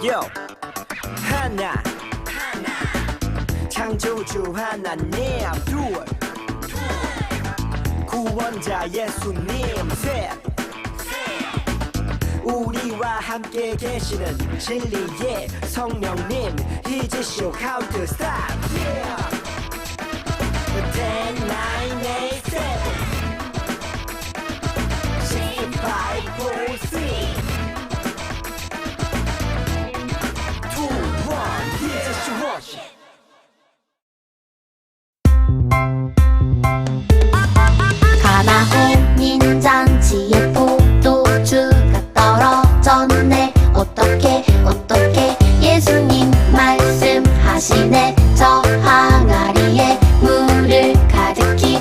Yo 하나 창조주 하나님 둘 구원자 예수님 셋 우리와 함께 계시는 진리의 성령님 He's show how to stop yeah 10, 9, 8, 7 6, 5, 4, 3 2, 1 He's show worship 가나혼인 잔치에 포도주가 떨어졌네. 어떻게 예수님 말씀하시네. 저 항아리에 물을 가득히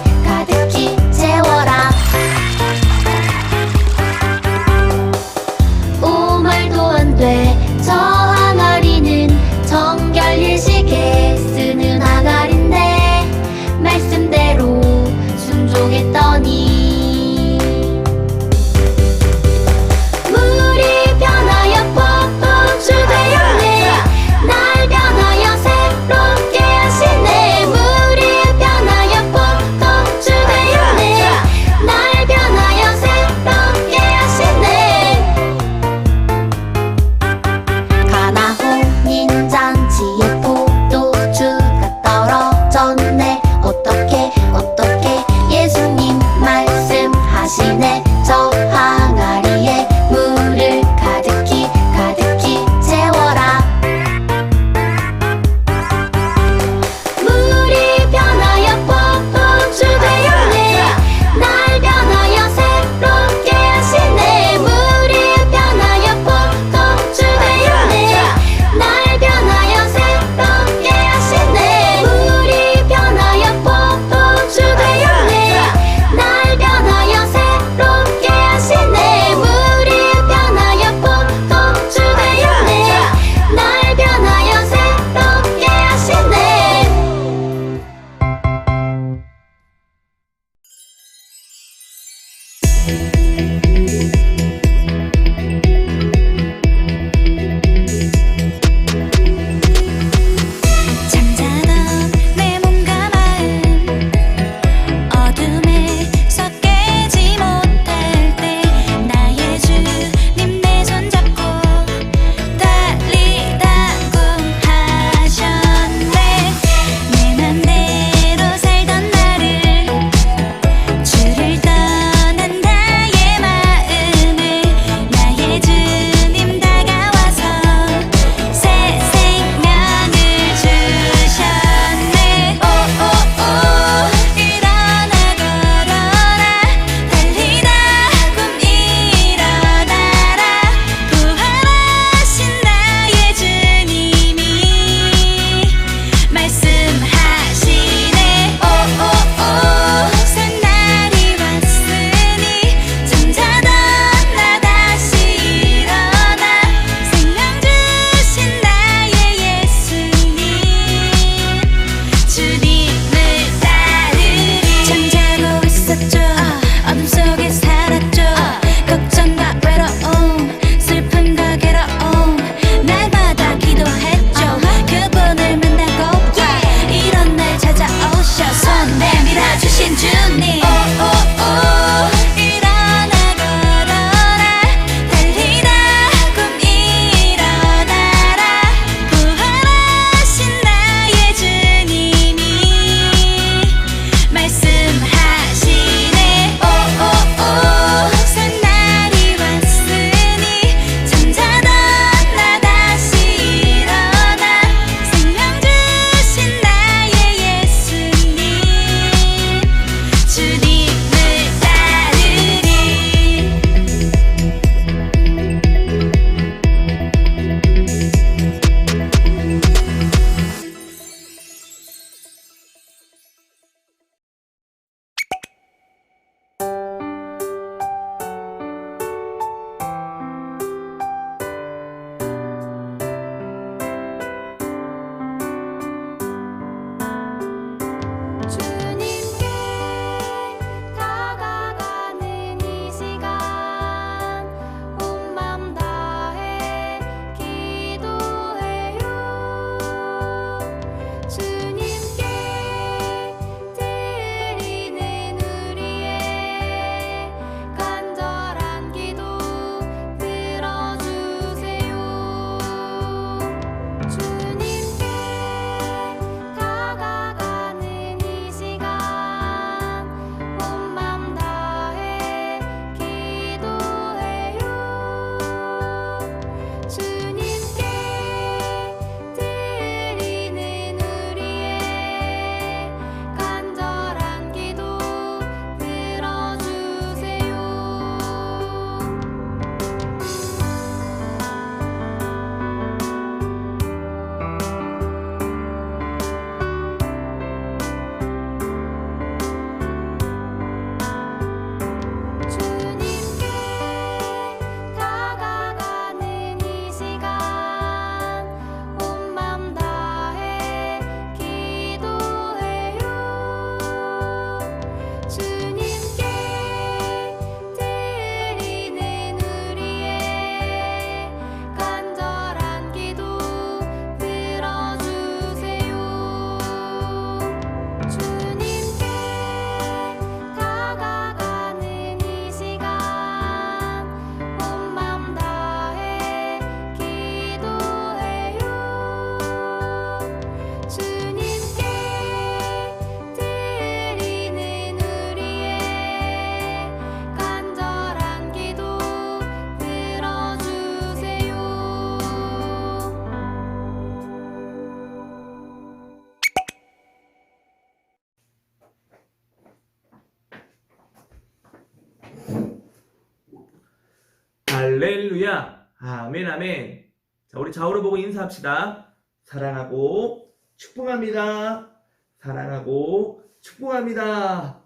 할렐루야. 아멘, 아멘. 자, 우리 좌우로 보고 인사합시다. 사랑하고 축복합니다. 사랑하고 축복합니다.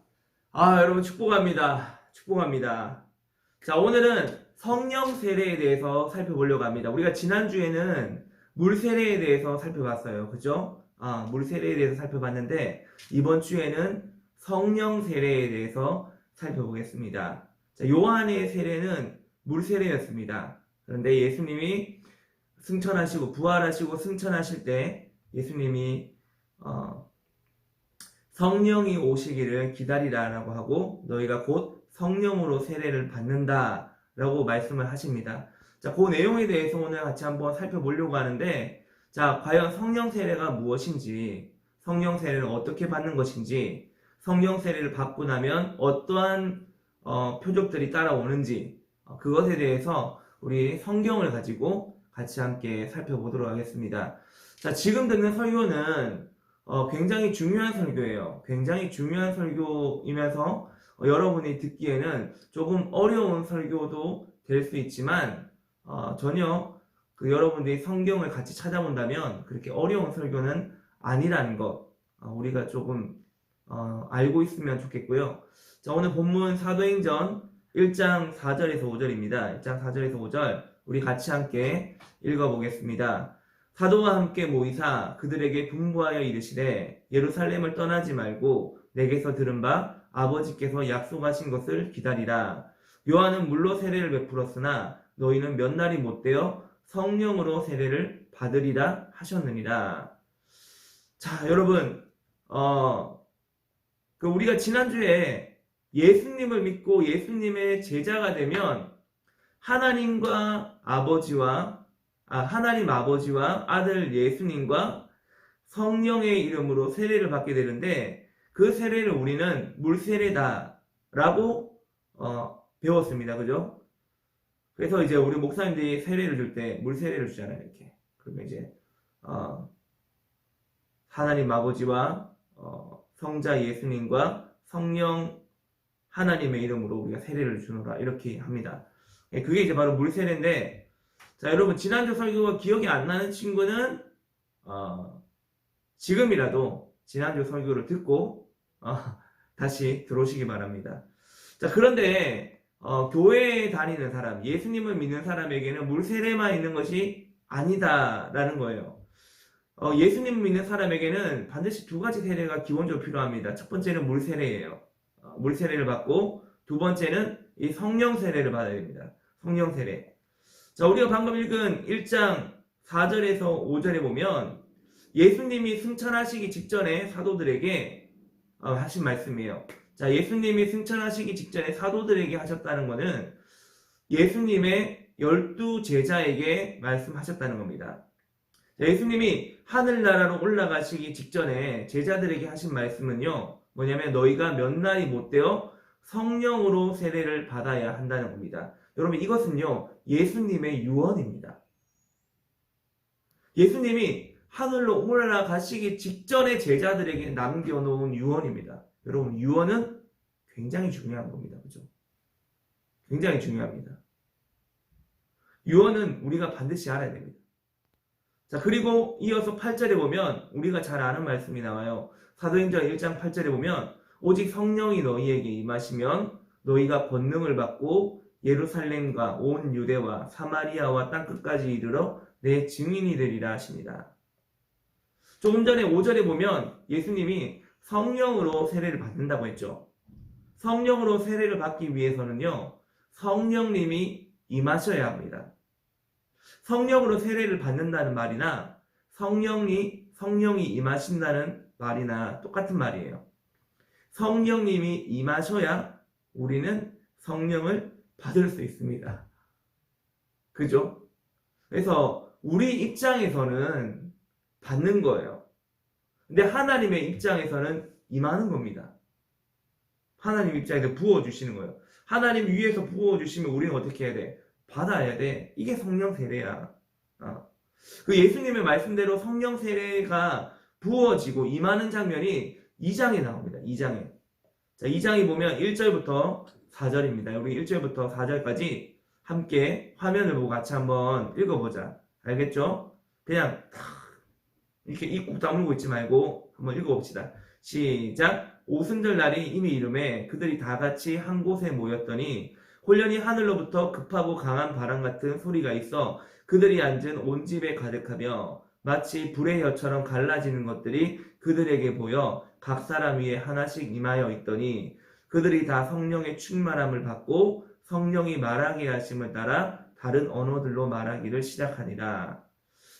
아, 여러분 축복합니다. 축복합니다. 자, 오늘은 성령 세례에 대해서 살펴보려고 합니다. 우리가 지난주에는 물 세례에 대해서 살펴봤어요. 그죠? 물 세례에 대해서 살펴봤는데 이번 주에는 성령 세례에 대해서 살펴보겠습니다. 자, 요한의 세례는 물 세례였습니다. 그런데 예수님이 승천하시고 부활하시고 승천하실 때 예수님이 성령이 오시기를 기다리라라고 하고 너희가 곧 성령으로 세례를 받는다라고 말씀을 하십니다. 자, 그 내용에 대해서 오늘 같이 한번 살펴보려고 하는데, 자, 과연 성령 세례가 무엇인지, 성령 세례를 어떻게 받는 것인지, 성령 세례를 받고 나면 어떠한 표적들이 따라오는지, 그것에 대해서 우리 성경을 가지고 같이 함께 살펴보도록 하겠습니다. 자, 지금 듣는 설교는 굉장히 중요한 설교예요. 굉장히 중요한 설교이면서 여러분이 듣기에는 조금 어려운 설교도 될 수 있지만 전혀 여러분들이 성경을 같이 찾아본다면 그렇게 어려운 설교는 아니라는 것 우리가 조금 알고 있으면 좋겠고요. 자, 오늘 본문 사도행전 1장 4절에서 5절입니다. 1장 4절에서 5절 우리 같이 함께 읽어보겠습니다. 사도와 함께 모이사 그들에게 분부하여 이르시되 예루살렘을 떠나지 말고 내게서 들은 바 아버지께서 약속하신 것을 기다리라. 요한은 물로 세례를 베풀었으나 너희는 몇 날이 못되어 성령으로 세례를 받으리라 하셨느니라. 자, 여러분 우리가 지난주에 예수님을 믿고 예수님의 제자가 되면 하나님 아버지와 아들 예수님과 성령의 이름으로 세례를 받게 되는데 그 세례를 우리는 물세례다라고 배웠습니다. 그죠? 그래서 이제 우리 목사님들이 세례를 줄 때 물세례를 주잖아요. 이렇게. 그러면 이제 하나님 아버지와 성자 예수님과 성령 하나님의 이름으로 우리가 세례를 주노라 이렇게 합니다. 그게 이제 바로 물세례인데, 자, 여러분 지난주 설교가 기억이 안 나는 친구는 지금이라도 지난주 설교를 듣고 다시 들어오시기 바랍니다. 자, 그런데 교회에 다니는 사람, 예수님을 믿는 사람에게는 물세례만 있는 것이 아니다라는 거예요. 예수님을 믿는 사람에게는 반드시 두 가지 세례가 기본적으로 필요합니다. 첫 번째는 물세례예요. 물세례를 받고 두 번째는 이 성령 세례를 받아야 됩니다. 성령 세례. 자, 우리가 방금 읽은 1장 4절에서 5절에 보면 예수님이 승천하시기 직전에 사도들에게 하신 말씀이에요. 자, 예수님이 승천하시기 직전에 사도들에게 하셨다는 것은 예수님의 12제자에게 말씀하셨다는 겁니다. 자, 예수님이 하늘나라로 올라가시기 직전에 제자들에게 하신 말씀은요, 뭐냐면 너희가 몇 날이 못되어 성령으로 세례를 받아야 한다는 겁니다. 여러분, 이것은요 예수님의 유언입니다. 예수님이 하늘로 올라가시기 직전에 제자들에게 남겨놓은 유언입니다. 여러분, 유언은 굉장히 중요한 겁니다. 그죠? 굉장히 중요합니다. 유언은 우리가 반드시 알아야 됩니다. 자, 그리고 이어서 8절에 보면 우리가 잘 아는 말씀이 나와요. 사도행전 1장 8절에 보면 오직 성령이 너희에게 임하시면 너희가 권능을 받고 예루살렘과 온 유대와 사마리아와 땅끝까지 이르러 내 증인이 되리라 하십니다. 조금 전에 5절에 보면 예수님이 성령으로 세례를 받는다고 했죠. 성령으로 세례를 받기 위해서는요 성령님이 임하셔야 합니다. 성령으로 세례를 받는다는 말이나 성령이 임하신다는 말이나 똑같은 말이에요. 성령님이 임하셔야 우리는 성령을 받을 수 있습니다. 그죠? 그래서 우리 입장에서는 받는 거예요. 근데 하나님의 입장에서는 임하는 겁니다. 하나님 입장에서 부어주시는 거예요. 하나님 위에서 부어주시면 우리는 어떻게 해야 돼? 받아야 돼. 이게 성령 세례야. 그 예수님의 말씀대로 성령 세례가 부어지고 임하는 장면이 2장에 나옵니다. 2장에. 자, 2장에 보면 1절부터 4절입니다. 우리 1절부터 4절까지 함께 화면을 보고 같이 한번 읽어보자. 알겠죠? 그냥 이렇게 입 꾹 다물고 있지 말고 한번 읽어봅시다. 시작. 오순절 날이 이미 이르매 그들이 다 같이 한 곳에 모였더니 홀련히 하늘로부터 급하고 강한 바람 같은 소리가 있어 그들이 앉은 온 집에 가득하며 마치 불의 혀처럼 갈라지는 것들이 그들에게 보여 각 사람 위에 하나씩 임하여 있더니 그들이 다 성령의 충만함을 받고 성령이 말하게 하심을 따라 다른 언어들로 말하기를 시작하니라.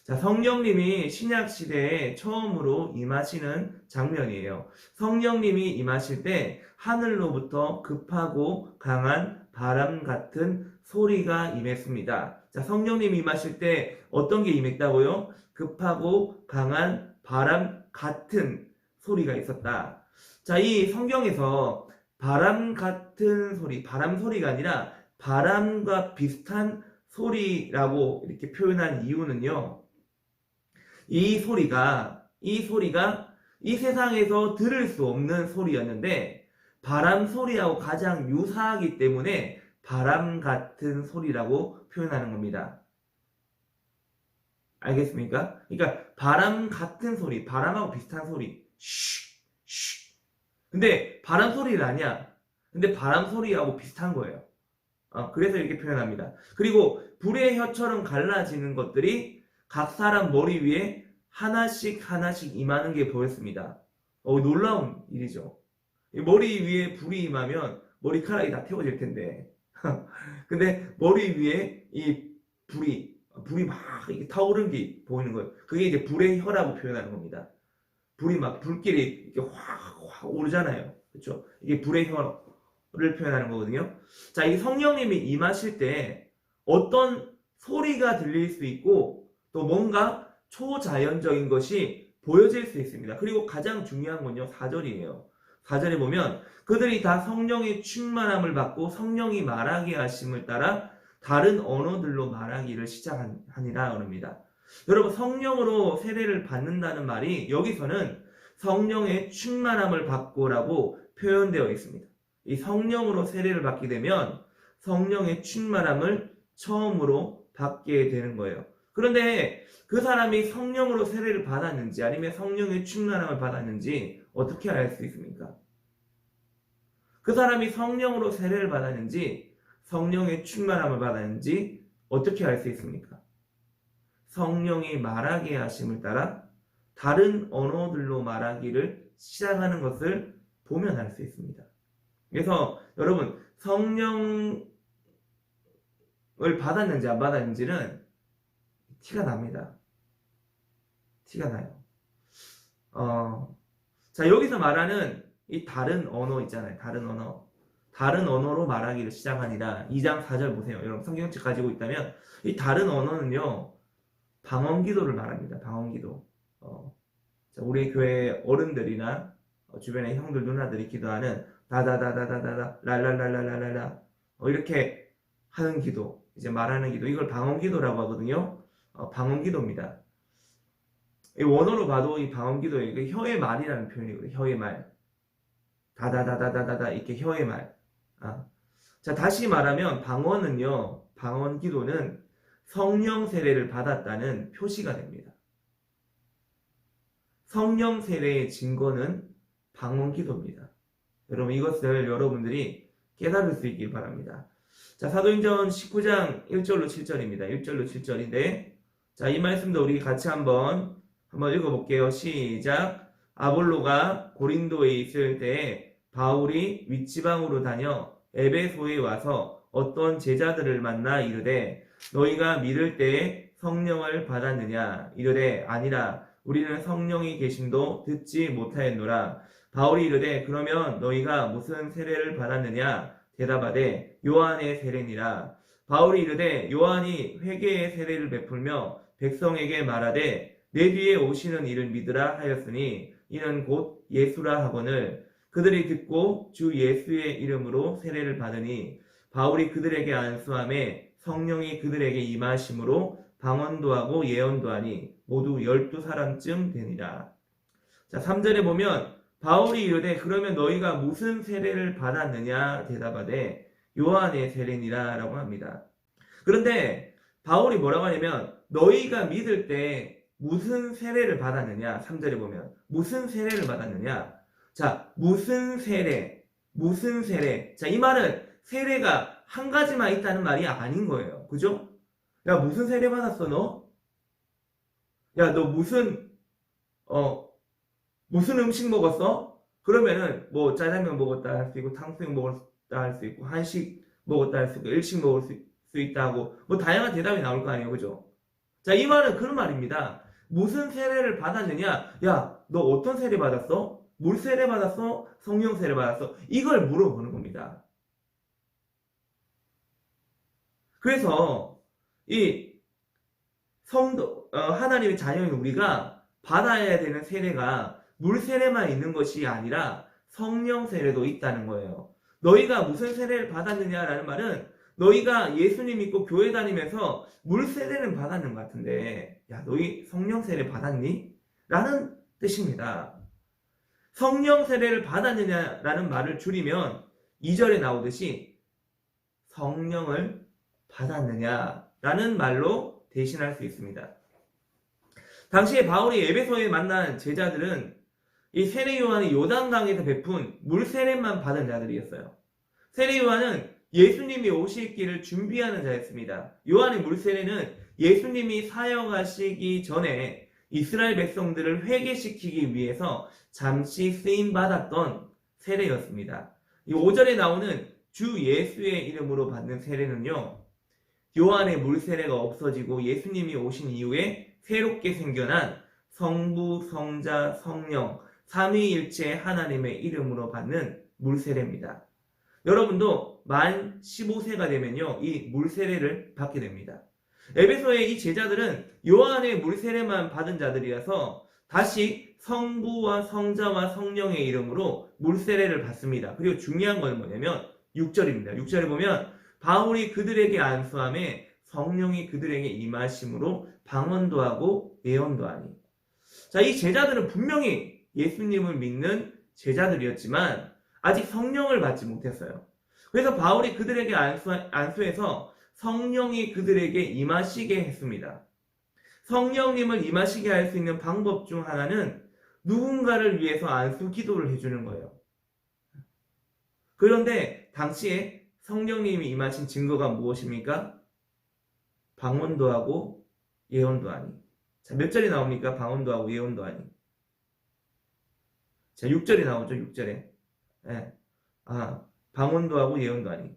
자, 성령님이 신약 시대에 처음으로 임하시는 장면이에요. 성령님이 임하실 때 하늘로부터 급하고 강한 바람 같은 소리가 임했습니다. 자, 성령님이 임하실 때 어떤 게 임했다고요? 급하고 강한 바람 같은 소리가 있었다. 자, 이 성경에서 바람 같은 소리, 바람 소리가 아니라 바람과 비슷한 소리라고 이렇게 표현한 이유는요. 이 소리가 이 세상에서 들을 수 없는 소리였는데 바람 소리하고 가장 유사하기 때문에 바람 같은 소리라고 표현하는 겁니다. 알겠습니까? 그러니까 바람 같은 소리, 바람하고 비슷한 소리. 근데 바람 소리는 아니야. 근데 바람 소리하고 비슷한 거예요. 그래서 이렇게 표현합니다. 그리고 불의 혀처럼 갈라지는 것들이 각 사람 머리 위에 하나씩 임하는 게 보였습니다. 놀라운 일이죠. 머리 위에 불이 임하면 머리카락이 다 태워질 텐데. 근데 머리 위에 이 불이 막 이렇게 타오르는 게 보이는 거예요. 그게 이제 불의 혀라고 표현하는 겁니다. 불이 막 불길이 이렇게 확 오르잖아요. 그렇죠? 이게 불의 혀를 표현하는 거거든요. 자, 이 성령님이 임하실 때 어떤 소리가 들릴 수 있고 또 뭔가 초자연적인 것이 보여질 수 있습니다. 그리고 가장 중요한 건요, 4절이에요. 4절에 보면 그들이 다 성령의 충만함을 받고 성령이 말하게 하심을 따라 다른 언어들로 말하기를 시작하니라 그럽니다. 여러분, 성령으로 세례를 받는다는 말이 여기서는 성령의 충만함을 받고라고 표현되어 있습니다. 이 성령으로 세례를 받게 되면 성령의 충만함을 처음으로 받게 되는 거예요. 그런데 그 사람이 성령으로 세례를 받았는지 아니면 성령의 충만함을 받았는지 어떻게 알 수 있습니까? 그 사람이 성령으로 세례를 받았는지 성령의 충만함을 받았는지 어떻게 알 수 있습니까? 성령이 말하게 하심을 따라 다른 언어들로 말하기를 시작하는 것을 보면 알 수 있습니다. 그래서 여러분, 성령을 받았는지 안 받았는지는 티가 납니다. 티가 나요. 자, 여기서 말하는 이 다른 언어 있잖아요. 다른 언어. 다른 언어로 말하기를 시작하니라. 2장 4절 보세요. 여러분 성경책 가지고 있다면 이 다른 언어는요, 방언기도를 말합니다. 방언기도. 자, 우리 교회 어른들이나 주변의 형들 누나들이 기도하는 다다다다다다다 랄랄랄랄랄라 이렇게 하는 기도, 이제 말하는 기도, 이걸 방언기도라고 하거든요. 방언기도입니다. 원어로 봐도 이 방언기도에 혀의 말이라는 표현이거든요. 혀의 말. 다다다다다다다 이렇게 혀의 말. 자, 다시 말하면 방언은요, 방언기도는 성령 세례를 받았다는 표시가 됩니다. 성령 세례의 증거는 방언기도입니다. 여러분, 이것을 여러분들이 깨달을 수 있길 바랍니다. 자, 사도행전 19장 1절로 7절입니다. 1절로 7절인데, 자, 이 말씀도 우리 같이 한번 읽어볼게요. 시작. 아볼로가 고린도에 있을 때에 바울이 윗지방으로 다녀 에베소에 와서 어떤 제자들을 만나 이르되 너희가 믿을 때에 성령을 받았느냐? 이르되 아니라 우리는 성령이 계심도 듣지 못하였노라. 바울이 이르되 그러면 너희가 무슨 세례를 받았느냐? 대답하되 요한의 세례니라. 바울이 이르되 요한이 회개의 세례를 베풀며 백성에게 말하되 내 뒤에 오시는 이를 믿으라 하였으니 이는 곧 예수라 하거늘 그들이 듣고 주 예수의 이름으로 세례를 받으니 바울이 그들에게 안수하매 성령이 그들에게 임하심으로 방언도 하고 예언도 하니 모두 12사람쯤 되니라. 자, 3절에 보면 바울이 이르되 그러면 너희가 무슨 세례를 받았느냐? 대답하되 요한의 세례니라 라고 합니다. 그런데 바울이 뭐라고 하냐면 너희가 믿을 때 무슨 세례를 받았느냐? 3절에 보면 무슨 세례를 받았느냐? 자, 무슨 세례? 무슨 세례? 자, 이 말은 세례가 한 가지만 있다는 말이 아닌 거예요. 그죠? 야, 무슨 세례 받았어, 너? 야, 너 무슨 음식 먹었어? 그러면은 뭐 짜장면 먹었다 할 수 있고 탕수육 먹었다 할 수 있고 한식 먹었다 할 수 있고 일식 먹을 수 있다 하고 뭐 다양한 대답이 나올 거 아니에요. 그죠? 자, 이 말은 그런 말입니다. 무슨 세례를 받았느냐? 야, 너 어떤 세례 받았어? 물 세례 받았어? 성령 세례 받았어? 이걸 물어보는 겁니다. 그래서 이 성도 하나님의 자녀인 우리가 받아야 되는 세례가 물 세례만 있는 것이 아니라 성령 세례도 있다는 거예요. 너희가 무슨 세례를 받았느냐라는 말은 너희가 예수님 믿고 교회 다니면서 물 세례는 받았는 것 같은데 야, 너희 성령 세례 받았니? 라는 뜻입니다. 성령 세례를 받았느냐라는 말을 줄이면 2절에 나오듯이 성령을 받았느냐라는 말로 대신할 수 있습니다. 당시에 바울이 에베소에 만난 제자들은 이 세례 요한이 요단강에서 베푼 물 세례만 받은 자들이었어요. 세례 요한은 예수님이 오실 길을 준비하는 자였습니다. 요한의 물 세례는 예수님이 사역하시기 전에 이스라엘 백성들을 회개시키기 위해서 잠시 쓰임 받았던 세례였습니다. 이 5절에 나오는 주 예수의 이름으로 받는 세례는요, 요한의 물 세례가 없어지고 예수님이 오신 이후에 새롭게 생겨난 성부, 성자, 성령, 삼위일체 하나님의 이름으로 받는 물 세례입니다. 여러분도 만 15세가 되면요, 이 물 세례를 받게 됩니다. 에베소의 이 제자들은 요한의 물 세례만 받은 자들이라서 다시 성부와 성자와 성령의 이름으로 물 세례를 받습니다. 그리고 중요한 건 뭐냐면 6절입니다. 6절에 보면 바울이 그들에게 안수함에 성령이 그들에게 임하심으로 방언도 하고 예언도 하니. 자, 이 제자들은 분명히 예수님을 믿는 제자들이었지만 아직 성령을 받지 못했어요. 그래서 바울이 그들에게 안수해서 성령이 그들에게 임하시게 했습니다. 성령님을 임하시게 할 수 있는 방법 중 하나는 누군가를 위해서 안수 기도를 해주는 거예요. 그런데 당시에 성령님이 임하신 증거가 무엇입니까? 방언도 하고 예언도 하니. 자, 몇 절이 나옵니까? 방언도 하고 예언도 하니. 자, 6절이 나오죠. 6절에. 네. 방언도 하고 예언도 하니.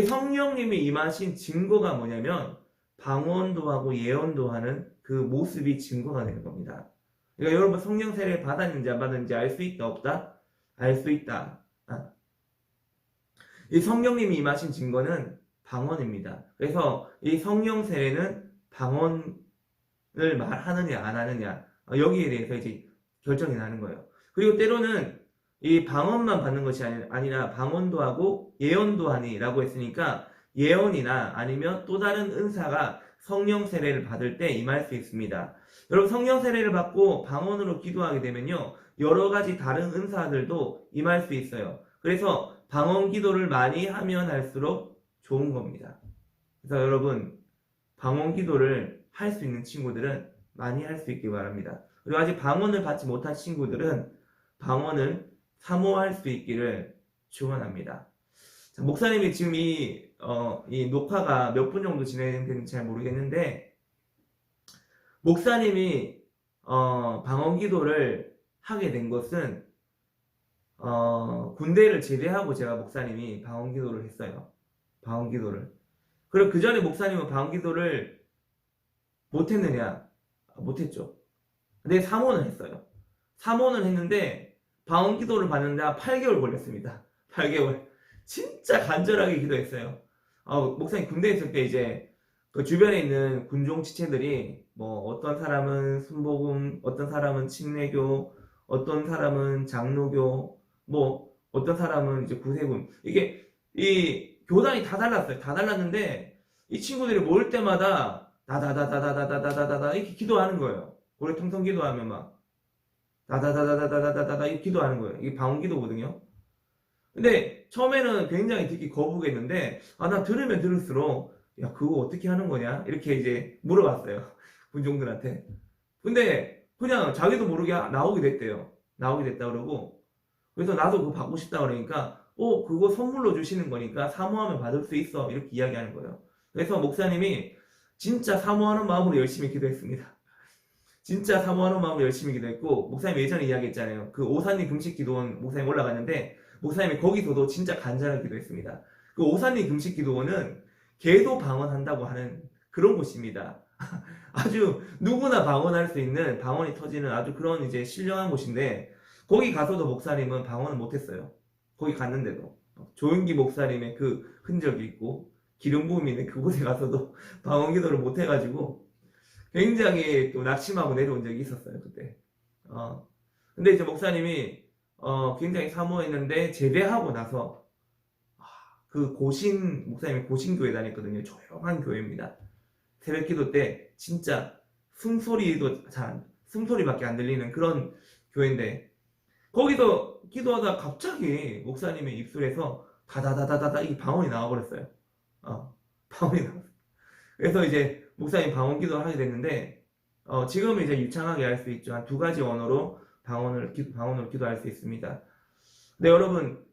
성령님이 임하신 증거가 뭐냐면 방언도 하고 예언도 하는 그 모습이 증거가 되는 겁니다. 그러니까 여러분 성령 세례 받았는지 안 받았는지 알 수 있다 없다? 알 수 있다. 이 성령님이 임하신 증거는 방언입니다. 그래서 이 성령 세례는 방언을 말하느냐 안 하느냐 여기에 대해서 이제 결정이 나는 거예요. 그리고 때로는 이 방언만 받는 것이 아니라 방언도 하고 예언도 하니라고 했으니까 예언이나 아니면 또 다른 은사가 성령 세례를 받을 때 임할 수 있습니다. 여러분 성령 세례를 받고 방언으로 기도하게 되면요, 여러 가지 다른 은사들도 임할 수 있어요. 그래서 방언 기도를 많이 하면 할수록 좋은 겁니다. 그래서 여러분 방언 기도를 할 수 있는 친구들은 많이 할 수 있기 바랍니다. 그리고 아직 방언을 받지 못한 친구들은 방언을 사모할 수 있기를 축원합니다. 자, 목사님이 지금 이 녹화가 몇 분 정도 진행되는지 잘 모르겠는데, 목사님이 방언 기도를 하게 된 것은 군대를 제대하고 제가 목사님이 방언 기도를 했어요. 방언 기도를. 그리고 그 전에 목사님은 방언 기도를 못했느냐? 못했죠. 근데 사모는 했어요. 사모는 했는데 방언 기도를 받는데 8개월 걸렸습니다. 8개월. 진짜 간절하게 기도했어요. 목사님 군대에 있을 때 이제 그 주변에 있는 군종 지체들이 뭐 어떤 사람은 순복음, 어떤 사람은 침례교, 어떤 사람은 장로교, 뭐 어떤 사람은 이제 구세군, 이게 이 교단이 다 달랐어요. 다 달랐는데 이 친구들이 모일 때마다 다다다다다다다다다다 이렇게 기도하는 거예요. 우리 통성 기도하면 막 다다다다다다다다다 이렇게 기도하는 거예요. 이게 방언 기도거든요. 근데 처음에는 굉장히 듣기 거부겠는데 나 들으면 들을수록 야, 그거 어떻게 하는 거냐? 이렇게 이제 물어봤어요. 군종들한테. 근데 그냥 자기도 모르게 나오게 됐대요. 나오게 됐다 그러고. 그래서 나도 그거 받고 싶다 그러니까, 그거 선물로 주시는 거니까 사모하면 받을 수 있어. 이렇게 이야기하는 거예요. 그래서 목사님이 진짜 사모하는 마음으로 열심히 기도했습니다. 진짜 사모하는 마음으로 열심히 기도했고, 목사님 예전에 이야기했잖아요. 그 오산리 금식 기도원 목사님 올라갔는데, 목사님이 거기서도 진짜 간절하게 기도했습니다. 그 오산리 금식 기도원은 개도 방언한다고 하는 그런 곳입니다. 아주 누구나 방언할 수 있는, 방언이 터지는 아주 그런 이제 신령한 곳인데, 거기 가서도 목사님은 방언을 못했어요. 거기 갔는데도. 조은기 목사님의 그 흔적이 있고, 기름 부음이 있는 그곳에 가서도 방언 기도를 못해가지고, 굉장히 또 낙심하고 내려온 적이 있었어요, 그때. 근데 이제 목사님이, 굉장히 사모했는데, 제대하고 나서, 그 목사님이 고신교회 다녔거든요. 조용한 교회입니다. 새벽 기도 때, 진짜, 숨소리밖에 안 들리는 그런 교회인데, 거기서 기도하다 갑자기 목사님의 입술에서 다다다다다다 이 방언이 나와버렸어요. 방언이 나왔어요. 그래서 이제 목사님 방언 기도를 하게 됐는데, 지금은 이제 유창하게 할 수 있죠. 한 2가지 언어로 방언을 기도할 수 있습니다. 근데 여러분,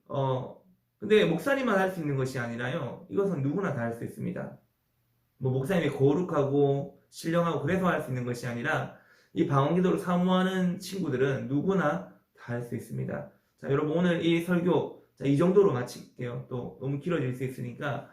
근데 목사님만 할 수 있는 것이 아니라요, 이것은 누구나 다 할 수 있습니다. 뭐 목사님이 거룩하고 신령하고 그래서 할 수 있는 것이 아니라, 이 방언 기도를 사모하는 친구들은 누구나 다 할 수 있습니다. 자, 여러분 오늘 이 설교, 이 정도로 마칠게요. 또 너무 길어질 수 있으니까.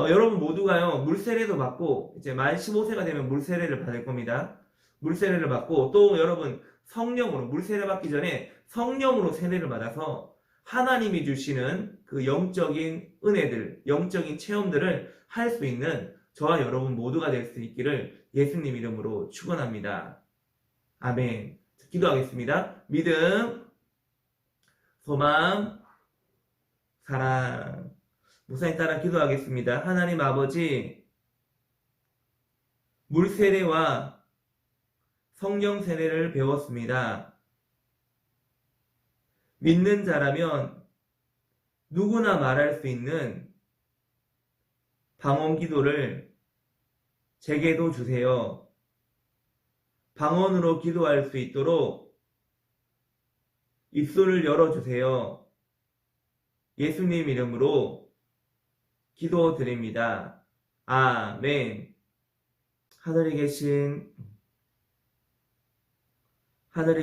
여러분 모두가요, 물세례도 받고, 이제 만 15세가 되면 물세례를 받을 겁니다. 물세례를 받고, 또 여러분 성령으로, 물세례 받기 전에 성령으로 세례를 받아서 하나님이 주시는 그 영적인 은혜들, 영적인 체험들을 할 수 있는 저와 여러분 모두가 될 수 있기를 예수님 이름으로 축원합니다. 아멘. 기도하겠습니다. 믿음, 소망, 사랑. 목사님 따라 기도하겠습니다. 하나님 아버지, 물세례와 성령 세례를 배웠습니다. 믿는 자라면 누구나 말할 수 있는 방언 기도를 제게도 주세요. 방언으로 기도할 수 있도록 입술을 열어주세요. 예수님 이름으로 기도드립니다. 아멘. 하늘에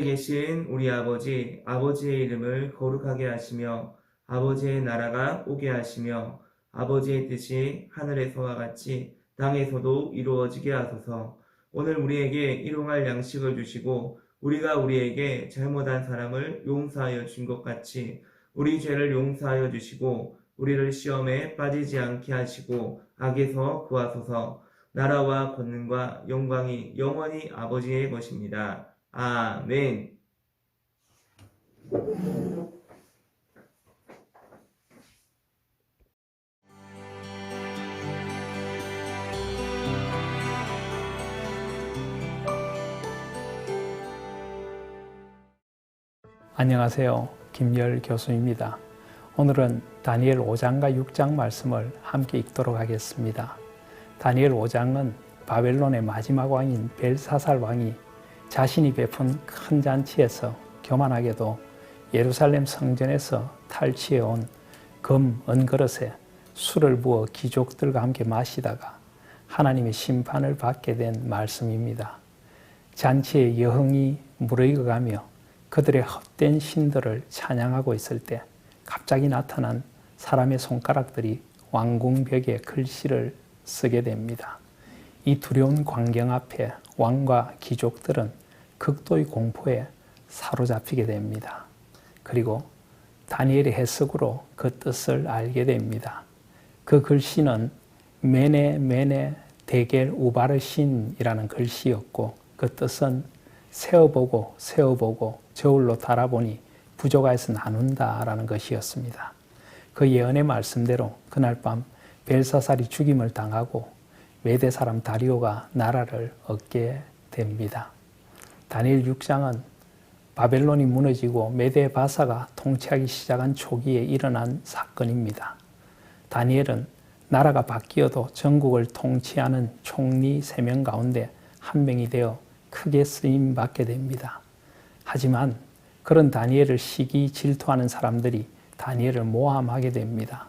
계신 우리 아버지, 아버지의 이름을 거룩하게 하시며 아버지의 나라가 오게 하시며 아버지의 뜻이 하늘에서와 같이 땅에서도 이루어지게 하소서. 오늘 우리에게 일용할 양식을 주시고 우리가 우리에게 잘못한 사람을 용서하여 준 것 같이 우리 죄를 용서하여 주시고 우리를 시험에 빠지지 않게 하시고 악에서 구하소서. 나라와 권능과 영광이 영원히 아버지의 것입니다. 아멘. 안녕하세요. 김열 교수입니다. 오늘은 다니엘 5장과 6장 말씀을 함께 읽도록 하겠습니다. 다니엘 5장은 바벨론의 마지막 왕인 벨사살 왕이 자신이 베푼 큰 잔치에서 교만하게도 예루살렘 성전에서 탈취해온 금, 은그릇에 술을 부어 귀족들과 함께 마시다가 하나님의 심판을 받게 된 말씀입니다. 잔치에 여흥이 무르익어가며 그들의 헛된 신들을 찬양하고 있을 때 갑자기 나타난 사람의 손가락들이 왕궁벽에 글씨를 쓰게 됩니다. 이 두려운 광경 앞에 왕과 귀족들은 극도의 공포에 사로잡히게 됩니다. 그리고 다니엘의 해석으로 그 뜻을 알게 됩니다. 그 글씨는 메네 데겔 우바르신이라는 글씨였고 그 뜻은 세어보고 저울로 달아보니 부조가에서 나눈다라는 것이었습니다. 그 예언의 말씀대로 그날 밤 벨사살이 죽임을 당하고 메대 사람 다리오가 나라를 얻게 됩니다. 다니엘 6장은 바벨론이 무너지고 메대 바사가 통치하기 시작한 초기에 일어난 사건입니다. 다니엘은 나라가 바뀌어도 전국을 통치하는 총리 3명 가운데 1명이 되어 크게 쓰임 받게 됩니다. 하지만 그런 다니엘을 시기 질투하는 사람들이 다니엘을 모함하게 됩니다.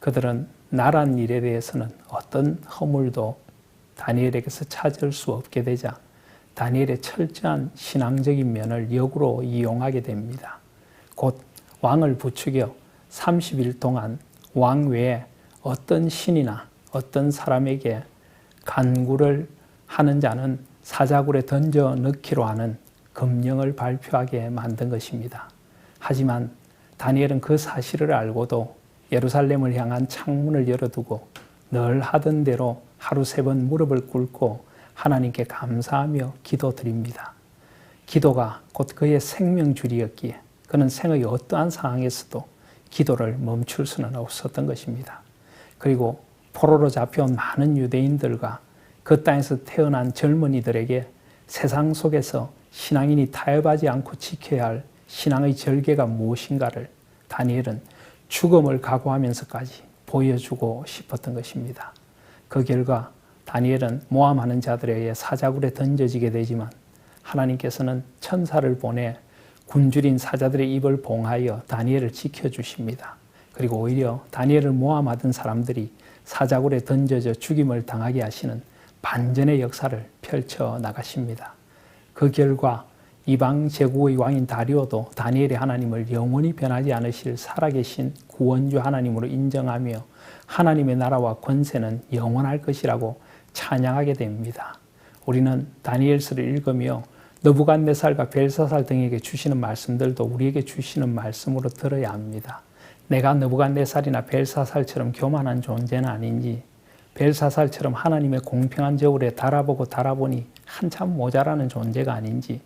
그들은 나란 일에 대해서는 어떤 허물도 다니엘에게서 찾을 수 없게 되자 다니엘의 철저한 신앙적인 면을 역으로 이용하게 됩니다. 곧 왕을 부추겨 30일 동안 왕 외에 어떤 신이나 어떤 사람에게 간구를 하는 자는 사자굴에 던져 넣기로 하는 금령을 발표하게 만든 것입니다. 하지만 다니엘은 그 사실을 알고도 예루살렘을 향한 창문을 열어두고 늘 하던 대로 하루 3번 무릎을 꿇고 하나님께 감사하며 기도드립니다. 기도가 곧 그의 생명줄이었기에 그는 생의 어떠한 상황에서도 기도를 멈출 수는 없었던 것입니다. 그리고 포로로 잡혀온 많은 유대인들과 그 땅에서 태어난 젊은이들에게 세상 속에서 신앙인이 타협하지 않고 지켜야 할 신앙의 절개가 무엇인가를 다니엘은 죽음을 각오하면서까지 보여주고 싶었던 것입니다. 그 결과 다니엘은 모함하는 자들에 의해 사자굴에 던져지게 되지만 하나님께서는 천사를 보내 굶주린 사자들의 입을 봉하여 다니엘을 지켜주십니다. 그리고 오히려 다니엘을 모함하던 사람들이 사자굴에 던져져 죽임을 당하게 하시는 반전의 역사를 펼쳐 나가십니다. 그 결과 이방 제국의 왕인 다리오도 다니엘의 하나님을 영원히 변하지 않으실 살아계신 구원주 하나님으로 인정하며 하나님의 나라와 권세는 영원할 것이라고 찬양하게 됩니다. 우리는 다니엘서를 읽으며 느부갓네살과 벨사살 등에게 주시는 말씀들도 우리에게 주시는 말씀으로 들어야 합니다. 내가 느부갓네살이나 벨사살처럼 교만한 존재는 아닌지, 벨사살처럼 하나님의 공평한 저울에 달아보니 한참 모자라는 존재가 아닌지,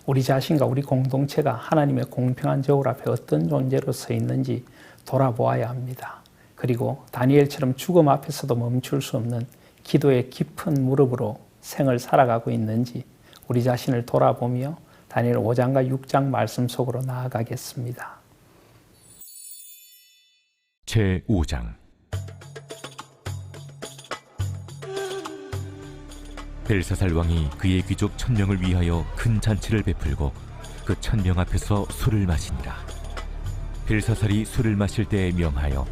우리 자신과 우리 공동체가 하나님의 공평한 저울 앞에 어떤 존재로 서 있는지 돌아보아야 합니다. 그리고 다니엘처럼 죽음 앞에서도 멈출 수 없는 기도의 깊은 무릎으로 생을 살아가고 있는지 우리 자신을 돌아보며 다니엘 5장과 6장 말씀 속으로 나아가겠습니다. 제5장 벨사살 왕이 그의 귀족 1000명을 위하여 큰 잔치를 베풀고 그 1000명 앞에서 술을 마시니라. 벨사살이 술을 마실 때에 명하여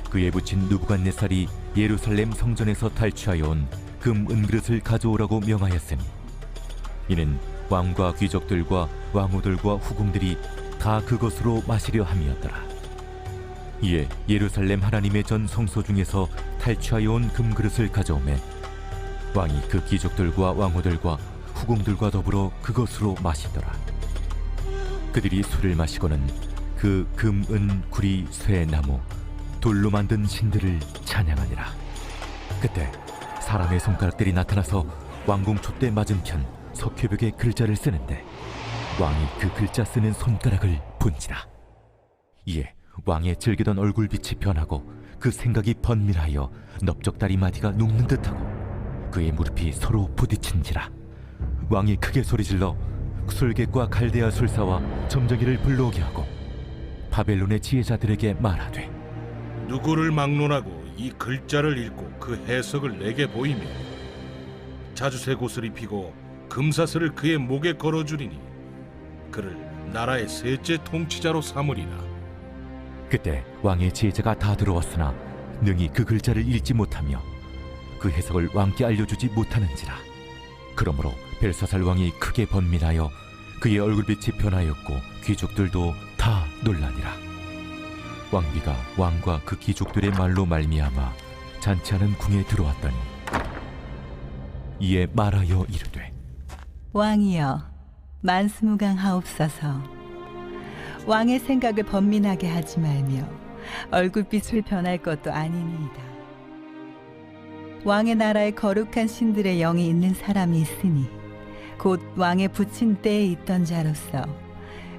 그에 붙인 느부갓네살이 예루살렘 성전에서 탈취하여 온 금 은그릇을 가져오라고 명하였으니 이는 왕과 귀족들과 왕후들과 후궁들이 다 그것으로 마시려 함이었더라. 이에 예루살렘 하나님의 전 성소 중에서 탈취하여 온 금그릇을 가져오매 왕이 그 귀족들과 왕후들과 후궁들과 더불어 그것으로 마시더라. 그들이 술을 마시고는 그 금, 은, 구리, 쇠, 나무, 돌로 만든 신들을 찬양하니라. 그때 사람의 손가락들이 나타나서 왕궁 촛대 맞은편 석회벽에 글자를 쓰는데 왕이 그 글자 쓰는 손가락을 본지라. 이에 왕의 즐기던 얼굴빛이 변하고 그 생각이 번밀하여 넓적다리 마디가 눕는 듯하고 그의 무릎이 서로 부딪힌지라. 왕이 크게 소리질러 술객과 갈대아 술사와 점쟁이를 불러오게 하고 바벨론의 지혜자들에게 말하되 누구를 막론하고 이 글자를 읽고 그 해석을 내게 보이며 자주색 옷을 입히고 금사슬을 그의 목에 걸어주리니 그를 나라의 셋째 통치자로 삼으리라. 그때 왕의 지혜자가 다 들어왔으나 능히 그 글자를 읽지 못하며 그 해석을 왕께 알려주지 못하는지라. 그러므로 벨사살 왕이 크게 번민하여 그의 얼굴빛이 변하였고 귀족들도 다 놀라니라. 왕비가 왕과 그 귀족들의 말로 말미암아 잔치하는 궁에 들어왔더니 이에 말하여 이르되 왕이여 만수무강하옵소서. 왕의 생각을 번민하게 하지 말며 얼굴빛을 변할 것도 아니니이다. 왕의 나라에 거룩한 신들의 영이 있는 사람이 있으니 곧 왕의 붙인 때에 있던 자로서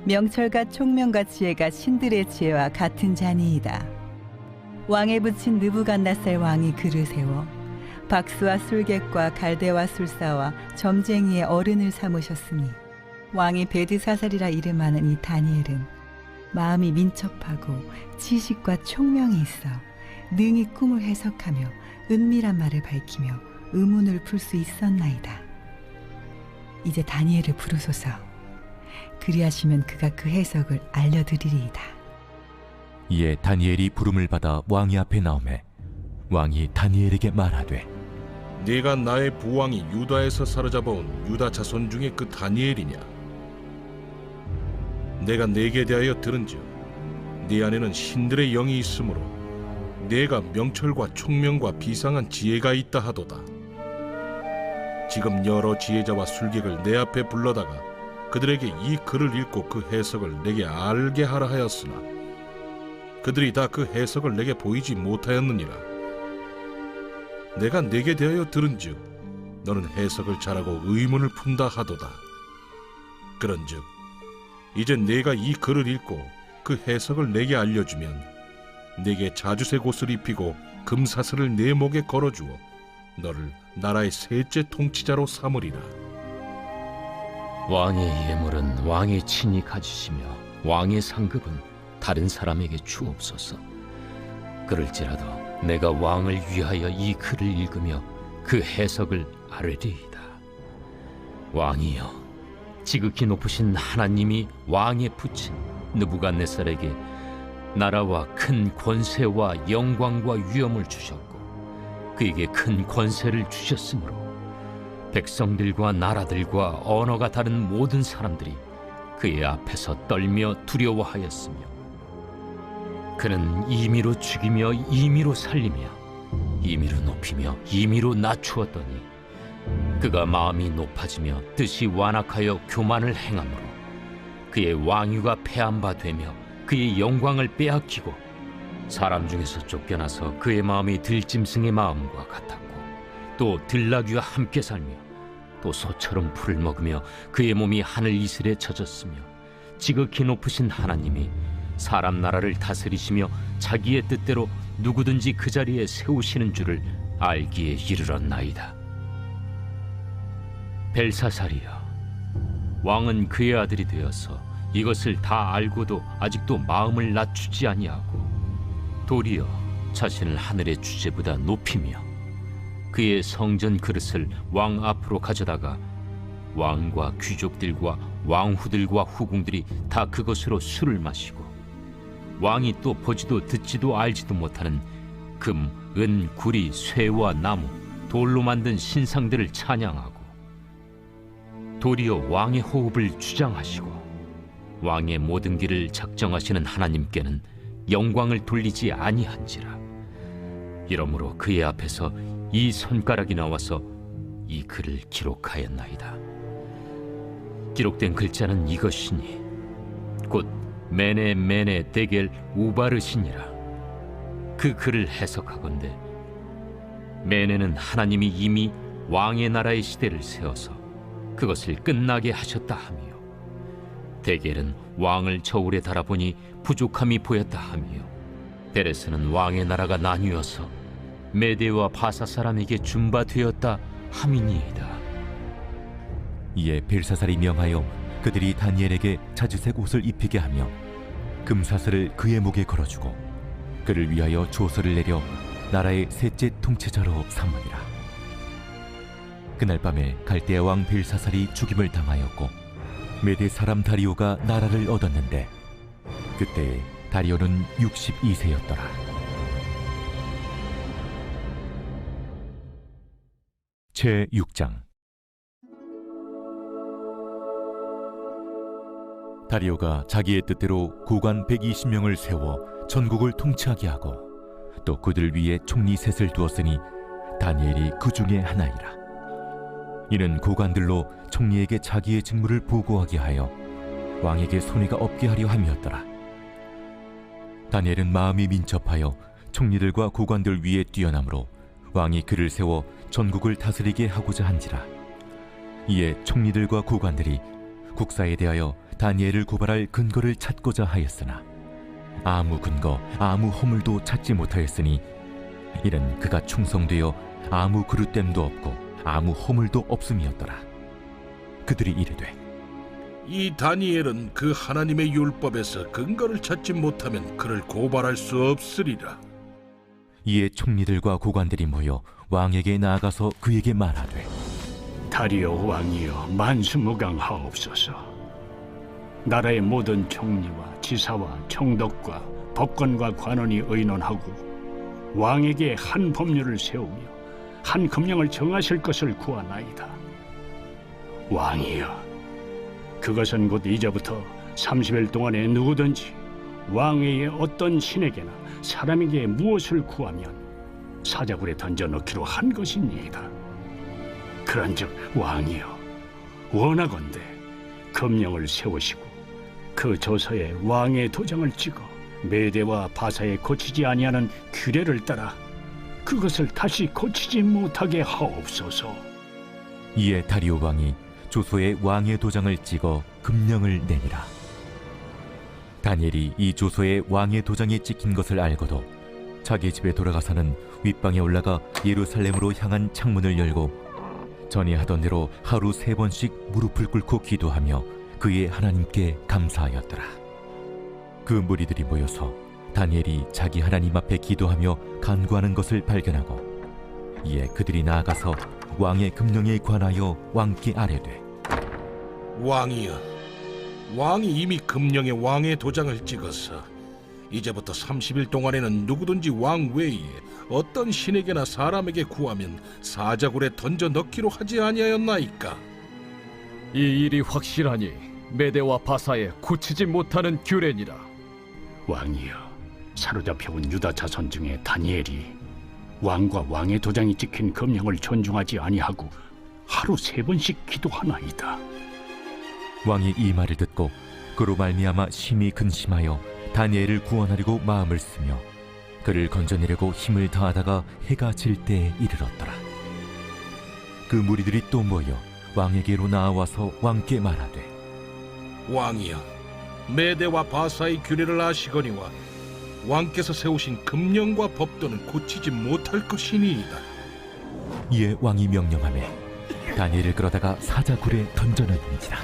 명철과 총명과 지혜가 신들의 지혜와 같은 자니이다. 왕의 붙인 느부갓네살 왕이 그를 세워 박수와 술객과 갈대와 술사와 점쟁이의 어른을 삼으셨으니 왕이 베드사살이라 이름하는 이 다니엘은 마음이 민첩하고 지식과 총명이 있어 능히 꿈을 해석하며 은밀한 말을 밝히며 의문을 풀 수 있었나이다. 이제 다니엘을 부르소서. 그리하시면 그가 그 해석을 알려드리리이다. 이에 다니엘이 부름을 받아 왕이 앞에 나오매 왕이 다니엘에게 말하되 네가 나의 부왕이 유다에서 사로잡아온 유다 자손 중에 그 다니엘이냐? 내가 네게 대하여 들은즉 네 안에는 신들의 영이 있으므로 네가 명철과 총명과 비상한 지혜가 있다 하도다. 지금 여러 지혜자와 술객을 내 앞에 불러다가 그들에게 이 글을 읽고 그 해석을 내게 알게 하라 하였으나 그들이 다 그 해석을 내게 보이지 못하였느니라. 내가 네게 대하여 들은즉 너는 해석을 잘하고 의문을 푼다 하도다. 그런즉 이제 네가 이 글을 읽고 그 해석을 내게 알려주면 네게 자주색 옷을 입히고 금사슬을 내 목에 걸어주어 너를 나라의 셋째 통치자로 삼으리라. 왕의 예물은 왕이 친히 가지시며 왕의 상급은 다른 사람에게 주옵소서. 그럴지라도 내가 왕을 위하여 이 글을 읽으며 그 해석을 아뢰리이다. 왕이여, 지극히 높으신 하나님이 왕에 붙인 느부갓네살에게 나라와 큰 권세와 영광과 위엄을 주셨고 그에게 큰 권세를 주셨으므로 백성들과 나라들과 언어가 다른 모든 사람들이 그의 앞에서 떨며 두려워하였으며 그는 임의로 죽이며 임의로 살리며 임의로 높이며 임의로 낮추었더니 그가 마음이 높아지며 뜻이 완악하여 교만을 행함으로 그의 왕위가 패한 바 되며 그의 영광을 빼앗기고 사람 중에서 쫓겨나서 그의 마음이 들짐승의 마음과 같았고 또 들나귀와 함께 살며 또 소처럼 풀을 먹으며 그의 몸이 하늘 이슬에 젖었으며 지극히 높으신 하나님이 사람 나라를 다스리시며 자기의 뜻대로 누구든지 그 자리에 세우시는 줄을 알기에 이르렀나이다. 벨사살이여, 왕은 그의 아들이 되어서 이것을 다 알고도 아직도 마음을 낮추지 아니하고 도리어 자신을 하늘의 주제보다 높이며 그의 성전 그릇을 왕 앞으로 가져다가 왕과 귀족들과 왕후들과 후궁들이 다 그것으로 술을 마시고 왕이 또 보지도 듣지도 알지도 못하는 금, 은, 구리, 쇠와 나무, 돌로 만든 신상들을 찬양하고 도리어 왕의 호흡을 주장하시고 왕의 모든 길을 작정하시는 하나님께는 영광을 돌리지 아니한지라. 이러므로 그의 앞에서 이 손가락이 나와서 이 글을 기록하였나이다. 기록된 글자는 이것이니 곧 메네 메네 데겔 우바르시니라. 그 글을 해석하건대 메네는 하나님이 이미 왕의 나라의 시대를 세워서 그것을 끝나게 하셨다 하며 데겔은 왕을 저울에 달아보니 부족함이 보였다 하며 데레스는 왕의 나라가 나뉘어서 메대와 바사 사람에게 준바되었다 함이니이다. 이에 벨사살이 명하여 그들이 다니엘에게 자주색 옷을 입히게 하며 금사슬을 그의 목에 걸어주고 그를 위하여 조서를 내려 나라의 셋째 통치자로 삼으니라. 그날 밤에 갈대아 왕 벨사살이 죽임을 당하였고 메대 사람 다리오가 나라를 얻었는데 그때 다리오는 62세였더라. 제6장. 다리오가 자기의 뜻대로 고관 120명을 세워 전국을 통치하게 하고 또 그들 위에 총리 셋을 두었으니 다니엘이 그 중에 하나이라. 이는 고관들로 총리에게 자기의 직무를 보고하게 하여 왕에게 손해가 없게 하려 함이었더라. 다니엘은 마음이 민첩하여 총리들과 고관들 위에 뛰어나므로 왕이 그를 세워 전국을 다스리게 하고자 한지라. 이에 총리들과 고관들이 국사에 대하여 다니엘을 고발할 근거를 찾고자 하였으나 아무 근거, 아무 허물도 찾지 못하였으니 이는 그가 충성되어 아무 그릇됨도 없고 아무 허물도 없음이었더라. 그들이 이르되 이 다니엘은 그 하나님의 율법에서 근거를 찾지 못하면 그를 고발할 수 없으리라. 이에 총리들과 고관들이 모여 왕에게 나아가서 그에게 말하되 다리오 왕이여 만수무강하옵소서. 나라의 모든 총리와 지사와 총독과 법관과 관원이 의논하고 왕에게 한 법률을 세우며 한 금령을 정하실 것을 구하나이다. 왕이여, 그것은 곧 이제부터 30일 동안에 누구든지 왕에게 어떤 신에게나 사람에게 무엇을 구하면 사자굴에 던져 넣기로 한 것이니이다. 그런즉 왕이여, 원하건대 금령을 세우시고 그 조서에 왕의 도장을 찍어 메대와 바사에 고치지 아니하는 규례를 따라 그것을 다시 고치지 못하게 하옵소서. 이에 다리오 왕이 조서에 왕의 도장을 찍어 금령을 내니라. 다니엘이 이 조서에 왕의 도장이 찍힌 것을 알고도 자기 집에 돌아가서는 윗방에 올라가 예루살렘으로 향한 창문을 열고 전에 하던 대로 하루 3번씩 무릎을 꿇고 기도하며 그의 하나님께 감사하였더라. 그 무리들이 모여서 다니엘이 자기 하나님 앞에 기도하며 간구하는 것을 발견하고 이에 그들이 나아가서 왕의 금령에 관하여 왕께 아뢰되 왕이여, 왕이 이미 금령에 왕의 도장을 찍어서 이제부터 30일 동안에는 누구든지 왕 외에 어떤 신에게나 사람에게 구하면 사자굴에 던져 넣기로 하지 아니하였나이까? 이 일이 확실하니 메대와 바사에 고치지 못하는 규례니라. 왕이여, 사로잡혀온 유다 자손 중에 다니엘이 왕과 왕의 도장이 찍힌 금령을 존중하지 아니하고 하루 3번씩 기도하나이다. 왕이 이 말을 듣고 그로 말미암아 심히 근심하여 다니엘을 구원하려고 마음을 쓰며 그를 건져내려고 힘을 다하다가 해가 질 때에 이르렀더라. 그 무리들이 또 모여 왕에게로 나아와서 왕께 말하되 왕이여, 메대와 바사의 규례를 아시거니와 왕께서 세우신 금령과 법도는 고치지 못할 것이니이다. 이에 왕이 명령하매 다니엘을 끌어다가 사자굴에 던져넣은지라.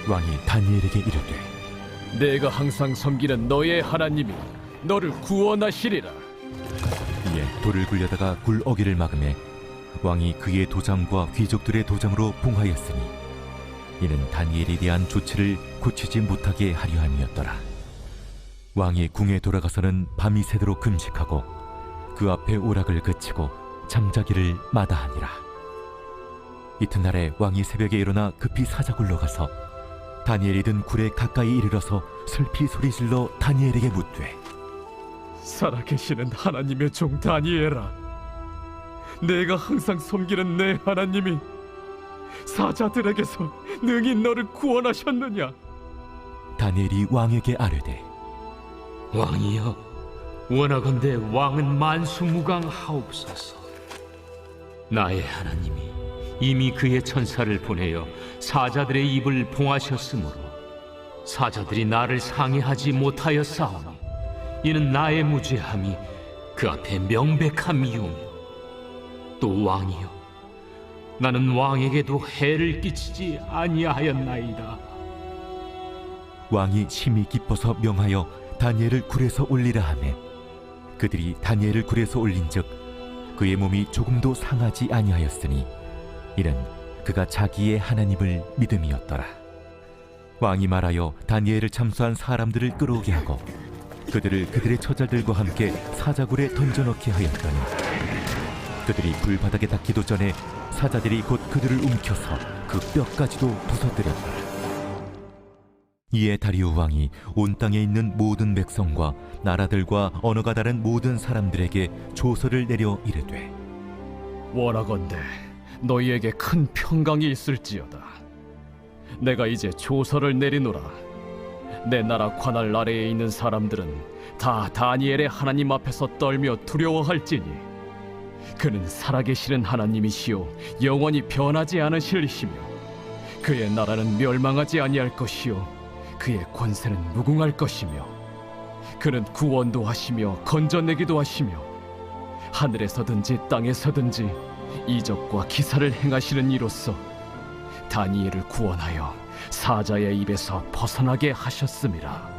왕이 다니엘에게 이르되 내가 항상 섬기는 너의 하나님이 너를 구원하시리라. 이에 돌을 굴려다가 굴 어귀를 막음에 왕이 그의 도장과 귀족들의 도장으로 봉하였으니 이는 다니엘에 대한 조치를 고치지 못하게 하려 함이었더라. 왕이 궁에 돌아가서는 밤이 새도록 금식하고 그 앞에 오락을 그치고 잠자기를 마다하니라. 이튿날에 왕이 새벽에 일어나 급히 사자굴로 가서 다니엘이 든 굴에 가까이 이르러서 슬피 소리질러 다니엘에게 묻되 살아계시는 하나님의 종 다니엘아, 내가 항상 섬기는 내 하나님이 사자들에게서 능히 너를 구원하셨느냐? 다니엘이 왕에게 아뢰되 왕이여, 원하건대 왕은 만수무강하옵소서. 나의 하나님이 이미 그의 천사를 보내어 사자들의 입을 봉하셨으므로 사자들이 나를 상해하지 못하였사오니 이는 나의 무죄함이 그 앞에 명백함이오며 또 왕이여, 나는 왕에게도 해를 끼치지 아니하였나이다. 왕이 심히 기뻐서 명하여 다니엘을 굴에서 올리라 하매 그들이 다니엘을 굴에서 올린즉 그의 몸이 조금도 상하지 아니하였으니 이는 그가 자기의 하나님을 믿음이었더라. 왕이 말하여 다니엘을 참수한 사람들을 끌어오게 하고 그들을 그들의 처자들과 함께 사자굴에 던져넣게 하였더니 그들이 불바닥에 닿기도 전에 사자들이 곧 그들을 움켜서 그 뼈까지도 부서뜨렸더라. 이에 다리오 왕이 온 땅에 있는 모든 백성과 나라들과 언어가 다른 모든 사람들에게 조서를 내려 이르되 원하건대 너희에게 큰 평강이 있을지어다. 내가 이제 조서를 내리노라. 내 나라 관할 아래에 있는 사람들은 다 다니엘의 하나님 앞에서 떨며 두려워할지니 그는 살아계시는 하나님이시요 영원히 변하지 않으실 이시며 그의 나라는 멸망하지 아니할 것이요 그의 권세는 무궁할 것이며 그는 구원도 하시며 건져내기도 하시며 하늘에서든지 땅에서든지 이적과 기사를 행하시는 이로써 다니엘을 구원하여 사자의 입에서 벗어나게 하셨음이라.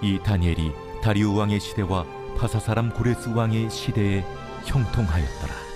이 다니엘이 다리우 왕의 시대와 파사 사람 고레스 왕의 시대에 형통하였더라.